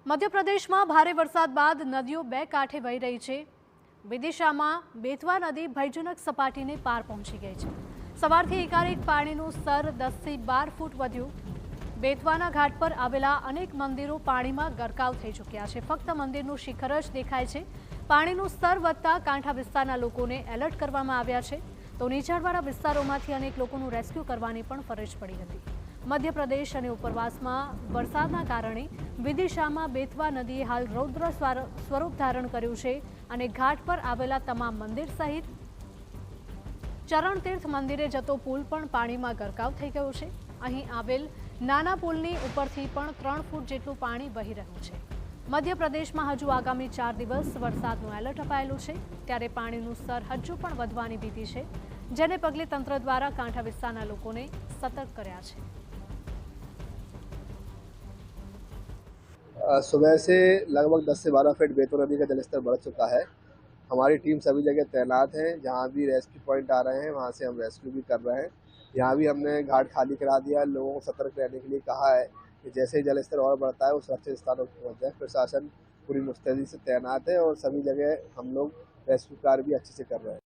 મધ્યપ્રદેશમાં ભારે વરસાદ બાદ નદીઓ બે કાંઠે વહી રહી છે। વિદિશામાં બેતવા નદી ભયજનક સપાટીને પાર પહોંચી ગઈ છે। સવારથી એકાએક પાણીનું સ્તર 10 થી 12 ફૂટ વધ્યું। બેતવાના ઘાટ પર આવેલા અનેક મંદિરો પાણીમાં ગરકાવ થઈ ચૂક્યા છે। ફક્ત મંદિરનું શિખર જ દેખાય છે। પાણીનું સ્તર વધતા કાંઠા વિસ્તારના લોકોને એલર્ટ કરવામાં આવ્યા છે, તો નીચાણવાળા વિસ્તારોમાંથી અનેક લોકોનું રેસ્ક્યુ કરવાની પણ ફરજ પડી હતી। મધ્યપ્રદેશ અને ઉપરવાસમાં વરસાદના કારણે વિદિશામાં બેતવા નદીએ હાલ રૌદ્ર સ્વરૂપ ધારણ કર્યું છે અને ઘાટ પર આવેલા તમામ મંદિર સહિત ચરણતીર્થ મંદિરે જતો પુલ પણ પાણીમાં ગરકાવ થઈ ગયો છે। અહીં આવેલ નાના પુલની ઉપરથી પણ 3 ફૂટ જેટલું પાણી વહી રહ્યું છે। મધ્યપ્રદેશમાં હજુ આગામી 4 દિવસ વરસાદનું એલર્ટ અપાયેલું છે, ત્યારે પાણીનું સ્તર હજુ પણ વધવાની ભીતિ છે, જેને પગલે તંત્ર દ્વારા કાંઠા વિસ્તારના લોકોને સતર્ક કર્યા છે। सुबह से लगभग 10 से 12 फीट बेतवा नदी का जलस्तर बढ़ चुका है। हमारी टीम सभी जगह तैनात है। जहाँ भी रेस्क्यू पॉइंट आ रहे हैं वहाँ से हम रेस्क्यू भी कर रहे हैं। यहाँ भी हमने घाट खाली करा दिया। लोगों को सतर्क रहने के लिए कहा है कि जैसे ही जलस्तर और बढ़ता है वो सुरक्षित स्थानों पर पहुँच जाए। प्रशासन पूरी मुस्तैदी से तैनात है और सभी जगह हम लोग रेस्क्यू कार्य भी अच्छे से कर रहे हैं।